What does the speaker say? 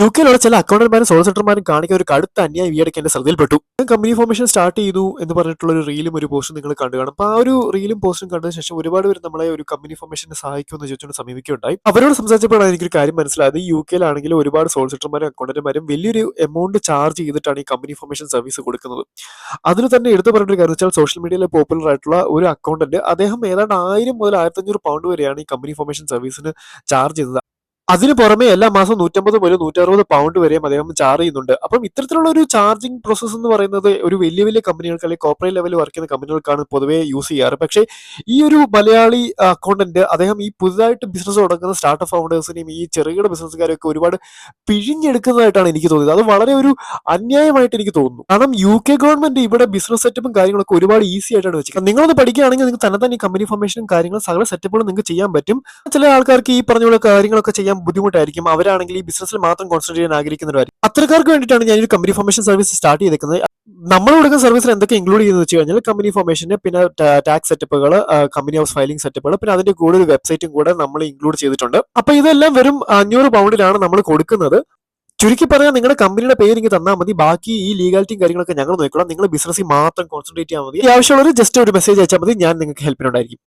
യുകെയിലുള്ള ചില അക്കൗണ്ടന്മാരും സോളിസിറ്റർമാരും കാണിക്കുന്ന ഒരു കടുത്ത അന്യായം ഈയിടയ്ക്ക് എന്റെ ശ്രദ്ധയിൽപ്പെട്ടു. കമ്പനി ഫോർമേഷൻ സ്റ്റാർട്ട് ചെയ്തു എന്ന് പറഞ്ഞിട്ടുള്ള ഒരു റീലും ഒരു പോസ്റ്റും നിങ്ങൾ കണ്ടു കാണും. അപ്പോൾ ആ ഒരു റീലും പോസ്റ്റും കണ്ടതിന് ശേഷം ഒരുപാട് പേര് നമ്മളെ ഒരു കമ്പനി ഫോർമേഷനെ സഹായിക്കുമെന്ന് ചോദിച്ചുകൊണ്ട് സമീപിക്കുകയുണ്ടായി. അവരോട് സംസാരിച്ചപ്പോഴാണ് എനിക്കൊരു കാര്യം മനസ്സിലായത്. ഈ യുകെയിലാണെങ്കിലും ഒരുപാട് സോളിസിറ്റർമാരും അക്കൗണ്ടന്മാരും വലിയൊരു എമൗണ്ട് ചാർജ് ചെയ്തിട്ടാണ് ഈ കമ്പനി ഫോർമേഷൻ സർവീസ് കൊടുക്കുന്നത്. അതിന് തന്നെ എടുത്തു പറഞ്ഞൊരു കാര്യം വെച്ചാൽ സോഷ്യൽ മീഡിയയിലെ പോപ്പുലർ ആയിട്ടുള്ള ഒരു അക്കൗണ്ടന്റ് അദ്ദേഹം ഏതാണ്ട് 1000 മുതൽ 1500 പൗണ്ട് വരെയാണ് ഈ കമ്പനി ഫോർമേഷൻ സർവീസിന് ചാർജ് ചെയ്തത്. അതിന് പുറമെ എല്ലാ മാസവും 150 മുതൽ 160 പൗണ്ട് വരെയും അദ്ദേഹം ചാർജ് ചെയ്യുന്നുണ്ട്. അപ്പം ഇത്തരത്തിലുള്ള ഒരു ചാർജിങ് പ്രോസസ്സ് എന്ന് പറയുന്നത് ഒരു വലിയ വലിയ കമ്പനികൾക്ക് അല്ലെങ്കിൽ കോർപ്പറേറ്റ് ലെവലിൽ വർക്ക് ചെയ്യുന്ന കമ്പനികൾക്കാണ് പൊതുവെ യൂസ് ചെയ്യാറ്. പക്ഷേ ഈ ഒരു മലയാളി അക്കൗണ്ടന്റ് അദ്ദേഹം ഈ പുതുതായിട്ട് ബിസിനസ് തുടങ്ങുന്ന സ്റ്റാർട്ടപ്പ് ഫൗണ്ടേഴ്സിനെയും ഈ ചെറുകിട ബിസിനസ്സുകാരെയൊക്കെ ഒരുപാട് പിഴിഞ്ഞെടുക്കുന്നതായിട്ടാണ് എനിക്ക് തോന്നിയത്. അത് വളരെ ഒരു അന്യായമായിട്ട് എനിക്ക് തോന്നുന്നു. കാരണം UK ഗവൺമെന്റ് ഇവിടെ ബിസിനസ് സെറ്റപ്പും കാര്യങ്ങളൊക്കെ ഒരുപാട് ഈസി ആയിട്ടാണ് വെച്ചത്. നിങ്ങളൊന്ന് പഠിക്കുകയാണെങ്കിൽ നിങ്ങൾക്ക് തന്നെ ഈ കമ്പനി ഫോർമേഷനും കാര്യങ്ങളും സകല സെറ്റപ്പുകളും നിങ്ങൾക്ക് ചെയ്യാൻ പറ്റും. ചില ആൾക്കാർക്ക് ഈ പറഞ്ഞ പോലെ കാര്യങ്ങളൊക്കെ ചെയ്യാൻ ബുദ്ധിമുട്ടായിരിക്കും. അവരാണെങ്കിൽ ഈ ബിസിനസ്സിൽ മാത്രം കോൺസെൻട്രേറ്റ് ചെയ്യാൻ ആഗ്രഹിക്കുന്നവരായിരിക്കും. അത്തരക്കാർക്ക് വേണ്ടിയിട്ടാണ് ഞാൻ ഒരു കമ്പനി ഫോർമേഷൻ സർവീസ് സ്റ്റാർട്ട് ചെയ്തേക്കുന്നത്. നമ്മൾ കൊടുക്കുന്ന സർവീസിൽ എന്തൊക്കെ ഇൻക്ലൂഡ് ചെയ്യുന്നത് വെച്ച് കഴിഞ്ഞാൽ കമ്പനി ഫോർമേഷന്, പിന്നെ ടാക്സ് സെറ്റപ്പുകൾ, കമ്പനി ഹൗസ് ഫയലിംഗ് സെറ്റപ്പുകൾ, പിന്നെ അതിന്റെ കൂടെ ഒരു വെബ്സൈറ്റും കൂടെ നമ്മൾ ഇൻക്ലൂഡ് ചെയ്തിട്ടുണ്ട്. അപ്പൊ ഇതെല്ലാം വെറും 500 പൗണ്ടിലാണ് നമ്മൾ കൊടുക്കുന്നത്. ചുരുക്കി പറയാൻ നിങ്ങളുടെ കമ്പനിയുടെ പേര് എനിക്ക് തന്നാൽ മതി. ബാക്കി ഈ ലീഗാലിറ്റിയും കാര്യങ്ങളൊക്കെ ഞങ്ങൾ നോക്കിക്കോളാം. നിങ്ങൾ ബിസിനസ്സിൽ മാത്രം കോൺസെൻട്രേറ്റ് ചെയ്യാൻ മതി. ആവശ്യമുള്ളവർ ജസ്റ്റ് ഒരു മെസ്സേജ് അയച്ചാൽ മതി. ഞാൻ നിങ്ങൾക്ക് ഹെൽപ്പിനുണ്ടായിരിക്കും.